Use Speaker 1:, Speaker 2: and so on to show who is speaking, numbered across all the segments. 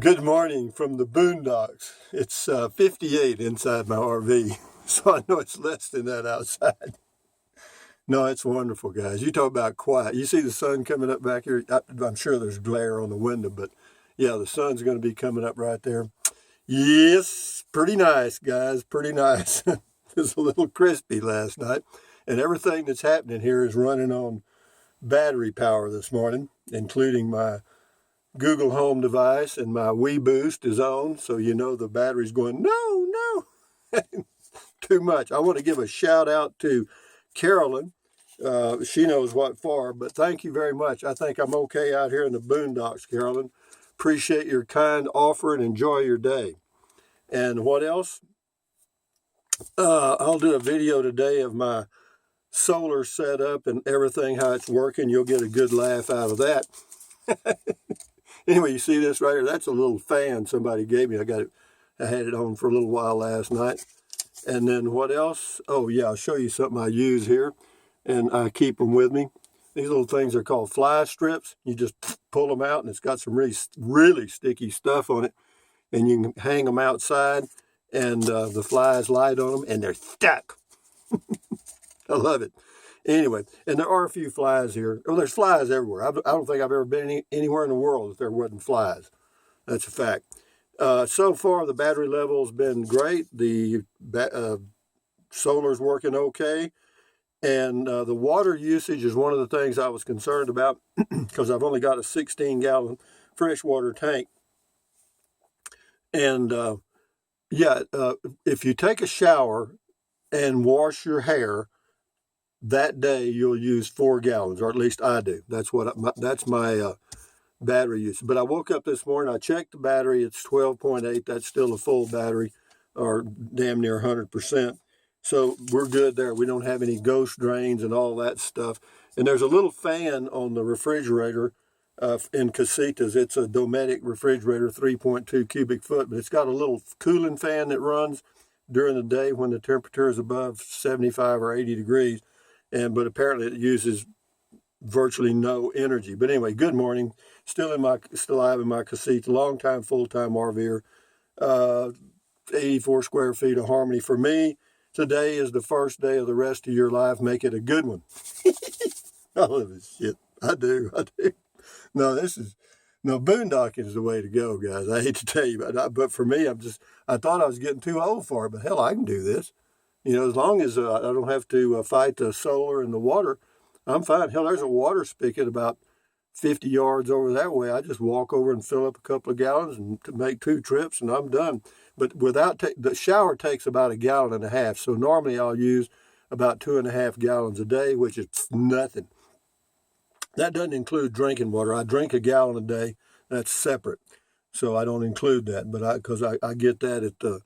Speaker 1: Good morning from the boondocks. It's 58 inside my RV, so I know it's less than that outside. No, it's wonderful, guys. You talk about quiet. You see the sun coming up back here. I'm sure there's glare on the window, but yeah, the sun's going to be coming up right there. Yes, pretty nice, guys. Pretty nice. It was a little crispy last night, and everything that's happening here is running on battery power this morning, including my Google Home device, and my Wii Boost is on, so you know the battery's going, no, too much. I want to give a shout out to Carolyn. She knows what for, but thank you very much. I think I'm okay out here in the boondocks, Carolyn. Appreciate your kind offer and enjoy your day. And what else? I'll do a video today of my solar setup and everything, how it's working. You'll get a good laugh out of that. Anyway, you see this right here? That's a little fan somebody gave me. I had it on for a little while last night. And then what else? Oh yeah, I'll show you something I use here, and I keep them with me. These little things are called fly strips. You just pull them out, and it's got some really sticky stuff on it, and you can hang them outside, and the flies light on them, and they're stuck. I love it. Anyway, and there are a few flies here. Well, there's flies everywhere. I don't think I've ever been anywhere in the world if there wasn't flies. That's a fact. So far, the battery level's been great. The solar's working okay. And the water usage is one of the things I was concerned about because I've only got a 16-gallon freshwater tank. And if you take a shower and wash your hair, that day you'll use 4 gallons, or at least I do. That's my battery use. But I woke up this morning, I checked the battery, it's 12.8. That's still a full battery, or damn near 100%. So we're good there. We don't have any ghost drains and all that stuff. And there's a little fan on the refrigerator in Casitas. It's a Dometic refrigerator, 3.2 cubic foot, but it's got a little cooling fan that runs during the day when the temperature is above 75 or 80 degrees. But apparently it uses virtually no energy. But anyway, good morning. Still alive in my casita, long-time, full-time RVer. 84 square feet of harmony. For me, today is the first day of the rest of your life. Make it a good one. I love this shit. I do. No, boondocking is the way to go, guys. I hate to tell you, but for me, I thought I was getting too old for it, but hell, I can do this. You know, as long as I don't have to fight the solar and the water, I'm fine. Hell, there's a water spigot about 50 yards over that way. I just walk over and fill up a couple of gallons and make 2 trips, and I'm done. But the shower takes about 1.5 gallons. So normally I'll use about 2.5 gallons a day, which is nothing. That doesn't include drinking water. I drink 1 gallon a day. That's separate. So I don't include that, but because I get that at the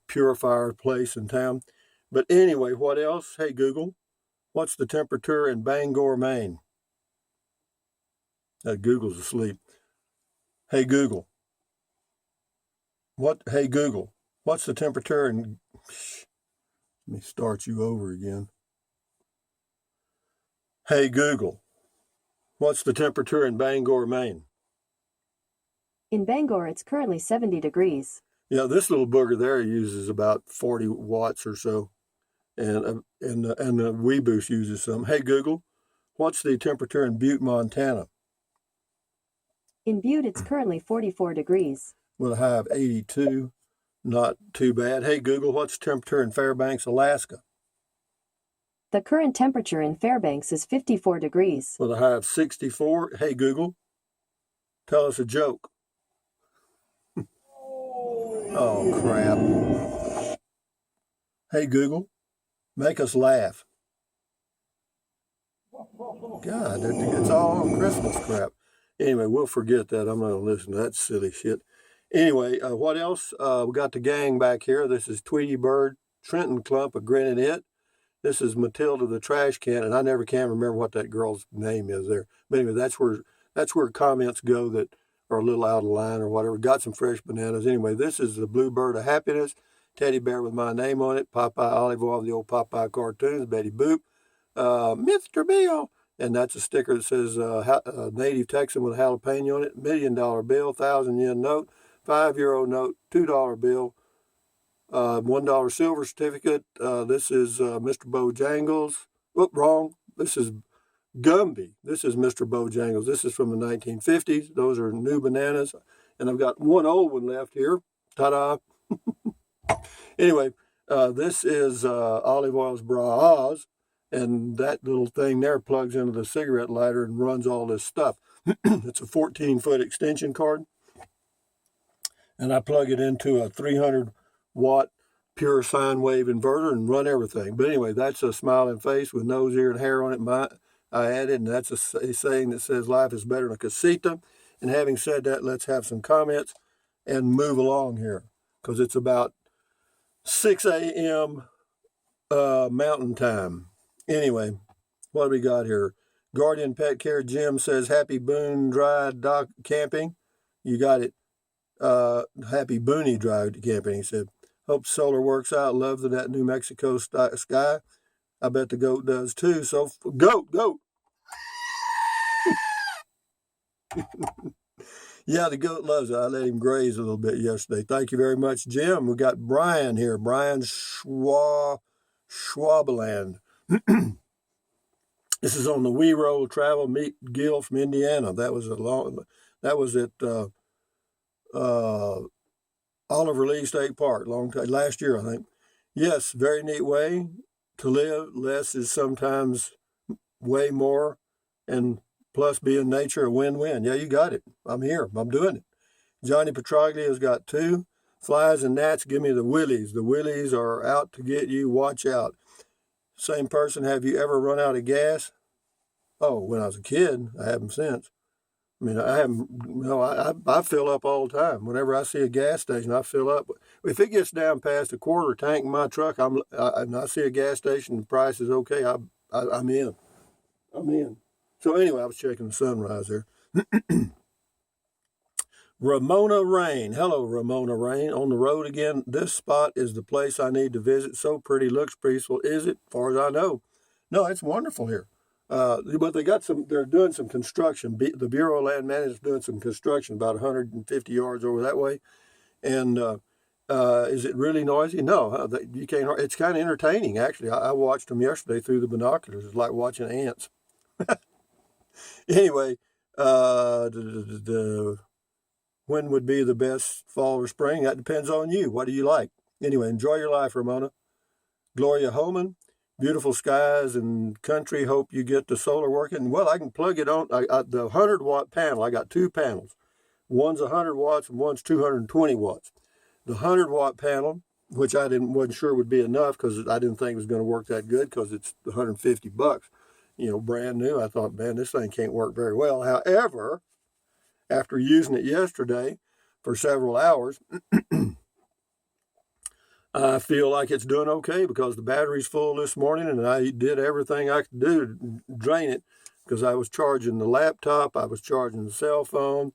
Speaker 1: purifier place in town. But anyway, what else? Hey, Google, what's the temperature in Bangor, Maine? Google's asleep. Hey, Google. Hey, Google, what's the temperature in... Let me start you over again. Hey, Google, what's the temperature in Bangor, Maine?
Speaker 2: In Bangor, it's currently 70 degrees.
Speaker 1: Yeah, this little booger there uses about 40 watts or so. And the Wii Boost uses some. Hey, Google, what's the temperature in Butte, Montana?
Speaker 2: In Butte, it's currently 44 degrees.
Speaker 1: With a high of 82. Not too bad. Hey, Google, what's the temperature in Fairbanks, Alaska?
Speaker 2: The current temperature in Fairbanks is 54 degrees.
Speaker 1: With a high of 64. Hey, Google, tell us a joke. Oh, crap. Hey, Google, make us laugh. God, it's all on Christmas crap. Anyway, we'll forget that. I'm not going to listen to that silly shit. Anyway, what else? We got the gang back here. This is Tweety Bird, Trenton Clump, a grinning it. This is Matilda the trash can, and I never can remember what that girl's name is there. But anyway, that's where comments go that are a little out of line or whatever. Got some fresh bananas. Anyway, this is the Bluebird of Happiness, teddy bear with my name on it, Popeye Olive Oil, the old Popeye cartoons, Betty Boop, Mr. Bill, and that's a sticker that says native Texan with jalapeno on it, $1 million bill, 1,000 yen note, €5 note, $2 bill, $1 silver certificate. This is Mr. Bojangles. Whoop, wrong. This is Gumby. This is Mr. Bojangles. This is from the 1950s. Those are new bananas. And I've got one old one left here. Ta-da. Anyway, this is Olive Oil's Bras. And that little thing there plugs into the cigarette lighter and runs all this stuff. It's a 14-foot extension cord. And I plug it into a 300-watt pure sine wave inverter and run everything. But anyway, that's a smiling face with nose, ear, and hair on it. I added, and that's a saying that says life is better than a casita. And having said that, let's have some comments and move along here, because it's about 6 a.m. Mountain Time. Anyway, what do we got here? Guardian Pet Care Jim says, happy Boone Dry Dock Camping. You got it. Happy Booney Dry Camping, he said. Hope solar works out. Love that New Mexico sky. I bet the goat does too. So, goat. Yeah, the goat loves it. I let him graze a little bit yesterday. Thank you very much, Jim. We got Brian here. Brian Schwabeland. This is on the We Roll Travel. Meet Gil from Indiana. That was at Oliver Lee State Park last year, I think. Yes, very neat way to live. Less is sometimes way more, and plus being nature a win-win. Yeah, you got it. I'm here. I'm doing it. Johnny Petroglia's got 2. Flies and gnats, give me the willies. The willies are out to get you. Watch out. Same person, have you ever run out of gas? Oh, when I was a kid. I haven't since. I mean, I haven't, I fill up all the time. Whenever I see a gas station, I fill up. If it gets down past a quarter tank in my truck, and I see a gas station, the price is okay, I'm in. I'm in. So anyway, I was checking the sunrise there. Ramona Rain. Hello, Ramona Rain. On the road again. This spot is the place I need to visit. So pretty, looks peaceful. Is it? As far as I know. No, it's wonderful here. But they're doing some construction. The Bureau of Land Management is doing some construction about 150 yards over that way. And is it really noisy? No, you can't. It's kind of entertaining, actually. I watched them yesterday through the binoculars. It's like watching ants. Anyway, when would be the best fall or spring? That depends on you. What do you like? Anyway, enjoy your life, Ramona. Gloria Homan, beautiful skies and country. Hope you get the solar working. Well, I can plug it on the 100-watt panel. I got 2 panels. One's 100 watts and one's 220 watts. The 100-watt panel, which I wasn't sure would be enough because I didn't think it was going to work that good because it's $150. Brand new. I thought, man, this thing can't work very well. However, after using it yesterday for several hours, I feel like it's doing okay because the battery's full this morning and I did everything I could do to drain it because I was charging the laptop, I was charging the cell phone,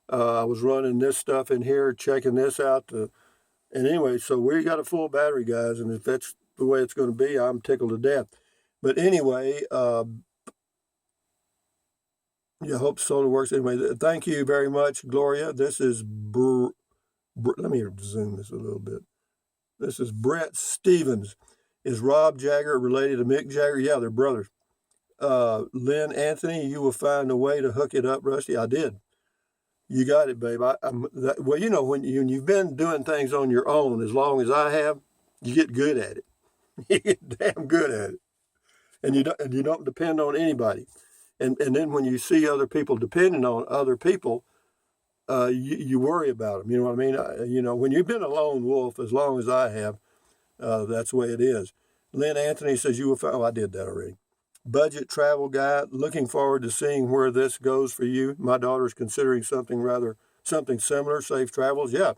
Speaker 1: I was running this stuff in here, checking this out. And anyway, so we got a full battery, guys, and if that's the way it's going to be, I'm tickled to death. But anyway, hope solar works. Anyway, thank you very much, Gloria. This is, let me zoom this a little bit. This is Brett Stevens. Is Rob Jagger related to Mick Jagger? Yeah, they're brothers. Lynn Anthony, you will find a way to hook it up, Rusty. I did. You got it, babe. When you've been doing things on your own as long as I have, you get good at it. You get damn good at it. And you don't depend on anybody. And then when you see other people depending on other people, you worry about them. You know what I mean? When you've been a lone wolf as long as I have, that's the way it is. Lynn Anthony says you will find. Oh, I did that already. Budget travel guide. Looking forward to seeing where this goes for you. My daughter's considering something similar. Safe travels. Yeah.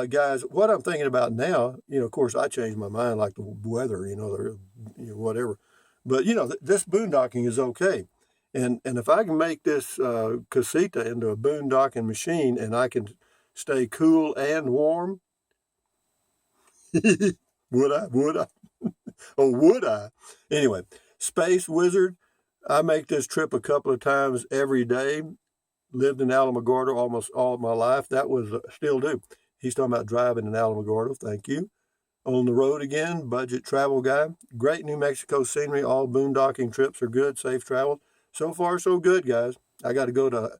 Speaker 1: Guys, what I'm thinking about now, of course, I changed my mind like the weather, whatever. But, this boondocking is okay. And if I can make this casita into a boondocking machine and I can stay cool and warm, would I? Oh, would I? Anyway, Space Wizard, I make this trip a couple of times every day. Lived in Alamogordo almost all of my life. That was still do. He's talking about driving in Alamogordo. Thank you. On the road again, budget travel guy. Great New Mexico scenery. All boondocking trips are good. Safe travel. So far, so good, guys. I got to go to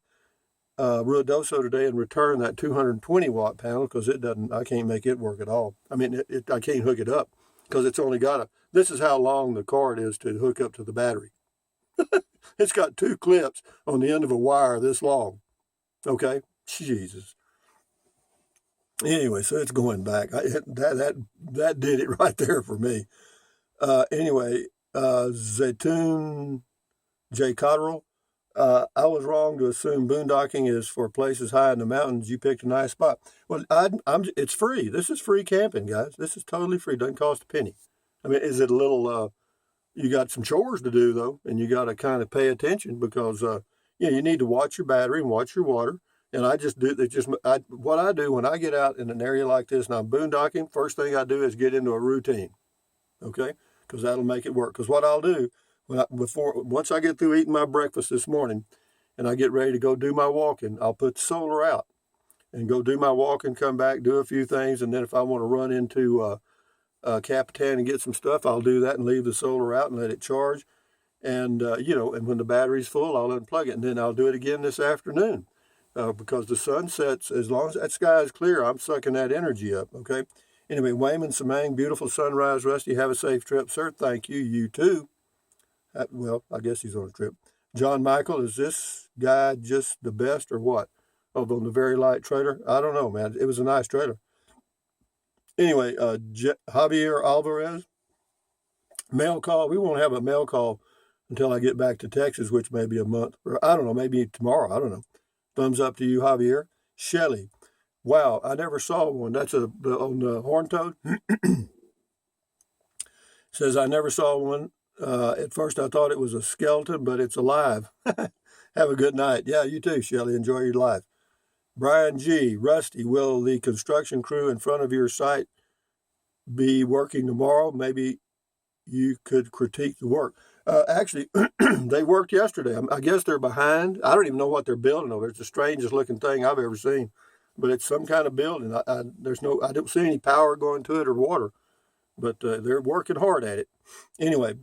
Speaker 1: Ruidoso today and return that 220 watt panel because it doesn't. I can't make it work at all. I mean, I can't hook it up because it's only got a. This is how long the cord is to hook up to the battery. It's got 2 clips on the end of a wire this long. Okay, Jesus. Anyway, so it's going back. That did it right there for me. Anyway, Zaytoon J. Cotterill. I was wrong to assume boondocking is for places high in the mountains. You picked a nice spot. Well, it's free. This is free camping, guys. This is totally free. Doesn't cost a penny. I mean, is it a little? You got some chores to do though, and you got to kind of pay attention because you need to watch your battery and watch your water. And I just do what I do when I get out in an area like this and I'm boondocking. First thing I do is get into a routine, okay? Because that'll make it work. Because what I'll do once I get through eating my breakfast this morning, and I get ready to go do my walking, I'll put the solar out and go do my walk and come back, do a few things, and then if I want to run into Capitan and get some stuff, I'll do that and leave the solar out and let it charge. And and when the battery's full, I'll unplug it, and then I'll do it again this afternoon. Because the sun sets, as long as that sky is clear, I'm sucking that energy up, okay? Anyway, Wayman Samang, beautiful sunrise, Rusty. Have a safe trip, sir. Thank you. You too. Well, I guess he's on a trip. John Michael, is this guy just the best or what? Oh, on the very light trailer? I don't know, man. It was a nice trailer. Anyway, Javier Alvarez, mail call. We won't have a mail call until I get back to Texas, which may be a month. Or I don't know, maybe tomorrow. I don't know. Thumbs up to you, Javier. Shelley, wow, I never saw one. That's on the horn toad. Says, I never saw one. At first I thought it was a skeleton, but it's alive. Have a good night. Yeah, you too, Shelley. Enjoy your life. Brian G. Rusty, will the construction crew in front of your site be working tomorrow? Maybe you could critique the work. Actually, they worked yesterday. I guess they're behind. I don't even know what they're building over. It's the strangest looking thing I've ever seen, but it's some kind of building. I don't see any power going to it or water, but they're working hard at it. Anyway,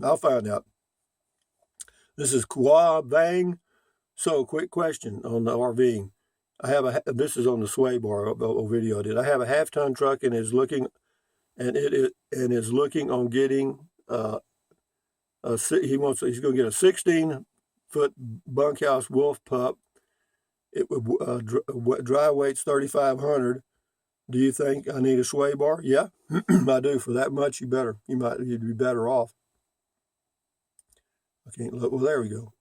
Speaker 1: I'll find out. This is Kwa Bang. So, quick question on the RV. This is on the sway bar video I did. I have a half-ton truck and is looking on getting. He's going to get a 16-foot bunkhouse wolf pup. It would dry weight's 3,500. Do you think I need a sway bar? Yeah, I do. For that much, you'd be better off. I can't look. Well, there we go.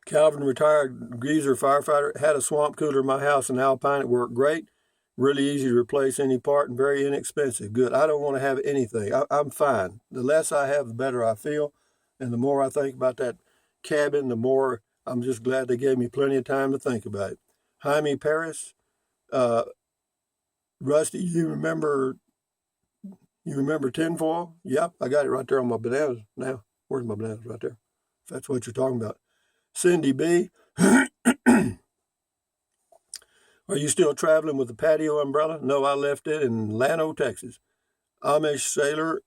Speaker 1: Calvin, retired greaser firefighter, had a swamp cooler in my house in Alpine. It worked great. Really easy to replace any part and very inexpensive. Good. I don't want to have anything. I'm fine. The less I have, the better I feel. And the more I think about that cabin, the more I'm just glad they gave me plenty of time to think about it. Jaime Paris, Rusty, you remember tinfoil? Yep, I got it right there on my bananas now. Where's my bananas? Right there. If that's what you're talking about. Cindy B. Are you still traveling with the patio umbrella? No, I left it in Llano, Texas. Amish sailor.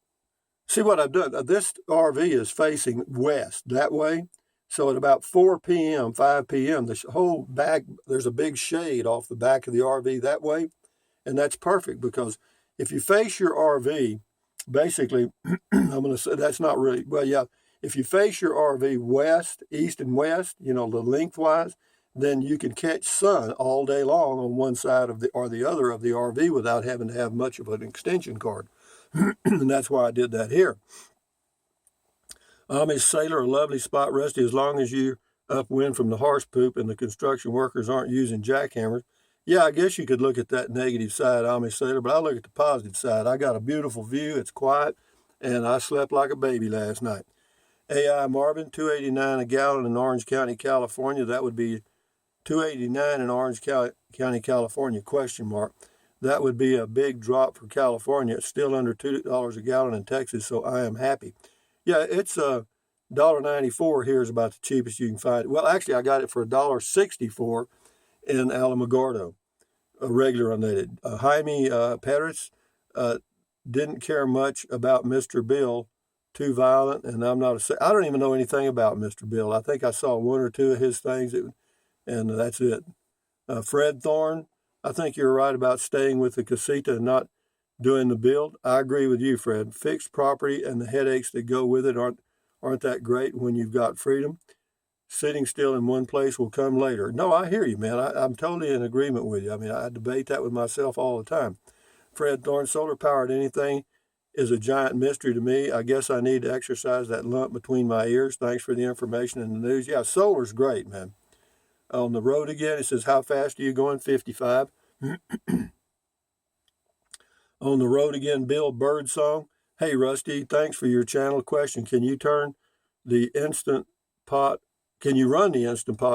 Speaker 1: See what I've done? This RV is facing west that way. So at about 4 p.m., 5 p.m., the whole back, there's a big shade off the back of the RV that way. And that's perfect because if you face your RV, basically, I'm going to say that's not really, well, yeah, if you face your RV west, east and west, the lengthwise, then you can catch sun all day long on one side or the other of the RV without having to have much of an extension cord. And that's why I did that here. Amish sailor, a lovely spot, Rusty, as long as you're upwind from the horse poop and the construction workers aren't using jackhammers. Yeah, I guess you could look at that negative side, Amish sailor, but I look at the positive side. I got a beautiful view, it's quiet, and I slept like a baby last night. AI Marvin, $2.89 a gallon in Orange County, California. That would be $2.89 in Orange County, California, ? That would be a big drop for California. It's still under $2 a gallon in Texas, so I am happy. Yeah, it's $1.94 here is about the cheapest you can find. Well, actually, I got it for $1.64 in Alamogordo, a regular unleaded. Jaime Perez didn't care much about Mr. Bill, too violent, and I don't even know anything about Mr. Bill. I think I saw one or two of his things, and that's it. Fred Thorne, I think you're right about staying with the casita and not doing the build. I agree with you, Fred. Fixed property and the headaches that go with it aren't that great when you've got freedom. Sitting still in one place will come later. No, I hear you, man. I'm totally in agreement with you. I mean, I debate that with myself all the time. Fred Thorne, solar powered anything is a giant mystery to me. I guess I need to exercise that lump between my ears. Thanks for the information and the news. Yeah, solar's great, man. On the road again, it says, how fast are you going? 55. On the road again, Bill Birdsong. Hey, Rusty, thanks for your channel question. Can you run the Instant Pot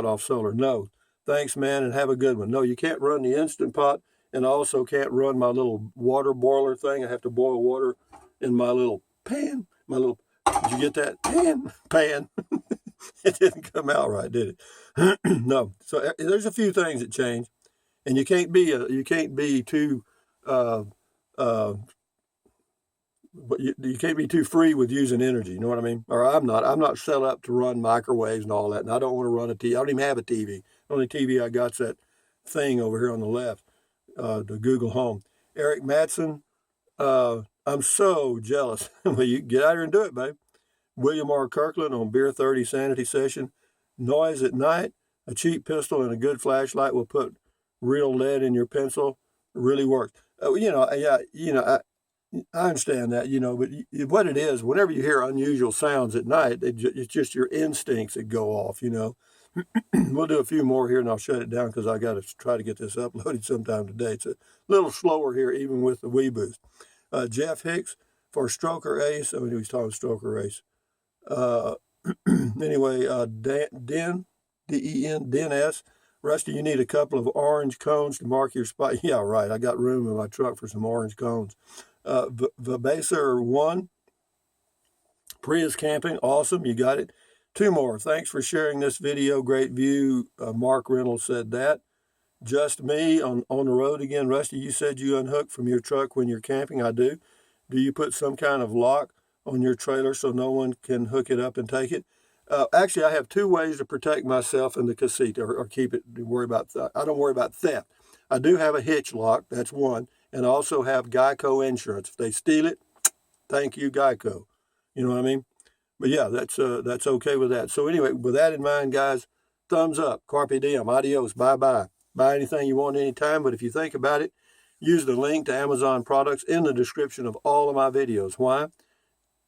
Speaker 1: off solar? No. Thanks, man, and have a good one. No, you can't run the Instant Pot, and I also can't run my little water boiler thing. I have to boil water in my little pan. Did you get that? Pan. It didn't come out right, did it? No. So there's a few things that change, and you can't be too but you can't be too free with using energy. You know what I mean? Or I'm not set up to run microwaves and all that, and I don't want to run a TV. I don't even have a TV. The only TV I got's that thing over here on the left, the Google Home. Eric Matson, I'm so jealous. Well, you get out here and do it, babe. William R. Kirkland on Beer 30 Sanity Session. Noise at night. A cheap pistol and a good flashlight will put real lead in your pencil. It really works. I understand that, but what it is, whenever you hear unusual sounds at night, it's just your instincts that go off, We'll do a few more here and I'll shut it down because I got to try to get this uploaded sometime today. It's a little slower here, even with the Wii Boost. Jeff Hicks for Stroker Ace. I mean, he's talking Stroker Ace. Anyway, Den, D-E-N, Den S. Rusty, you need a couple of orange cones to mark your spot. Yeah, right. I got room in my truck for some orange cones. Vabaser 1. Prius camping. Awesome. You got it. 2 more. Thanks for sharing this video. Great view. Mark Reynolds said that. Just me on the road again. Rusty, you said you unhook from your truck when you're camping. I do. Do you put some kind of lock on your trailer so no one can hook it up and take it? Actually, I have 2 ways to protect myself in the casita or keep it. I don't worry about theft. I do have a hitch lock. That's one. And I also have Geico insurance. If they steal it, thank you, Geico. You know what I mean? But yeah, that's okay with that. So anyway, with that in mind, guys, thumbs up. Carpe diem. Adios. Bye-bye. Buy anything you want anytime. But if you think about it, use the link to Amazon products in the description of all of my videos. Why?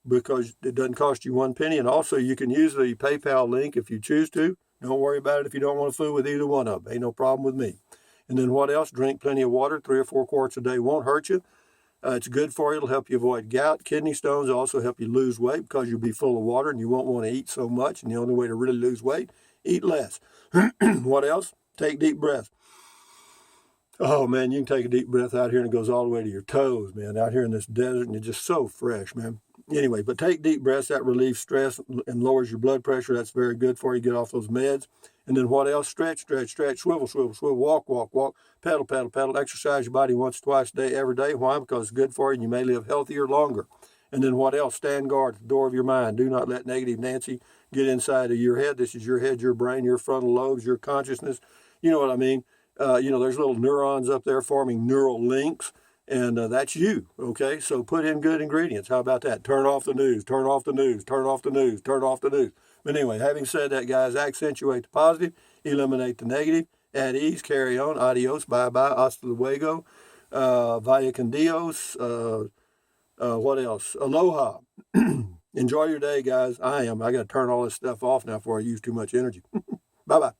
Speaker 1: Because it doesn't cost you 1 penny. And also, you can use the PayPal link if you choose to. Don't worry about it if you don't want to fool with either one of them. Ain't no problem with me. And then what else? Drink plenty of water. 3 or 4 quarts a day won't hurt you. It's good for you. It'll help you avoid gout. Kidney stones also help you lose weight because you'll be full of water and you won't want to eat so much. And the only way to really lose weight, eat less. What else? Take deep breaths. Oh, man, you can take a deep breath out here and it goes all the way to your toes, man. Out here in this desert, and it's just so fresh, man. Anyway, but take deep breaths. That relieves stress and lowers your blood pressure. That's very good for you. Get off those meds. And then what else? Stretch, swivel, walk, pedal. Exercise your body once, twice a day, every day. Why? Because it's good for you and you may live healthier longer. And then what else? Stand guard at the door of your mind. Do not let negative Nancy get inside of your head. This is your head, your brain, your frontal lobes, your consciousness. You know what I mean? There's little neurons up there forming neural links. And that's you, okay? So put in good ingredients. How about that? Turn off the news. But anyway, having said that, guys, accentuate the positive, eliminate the negative, at ease, carry on, adios, bye-bye, hasta luego, vaya con Dios, what else? Aloha. Enjoy your day, guys. I got to turn all this stuff off now before I use too much energy. Bye-bye.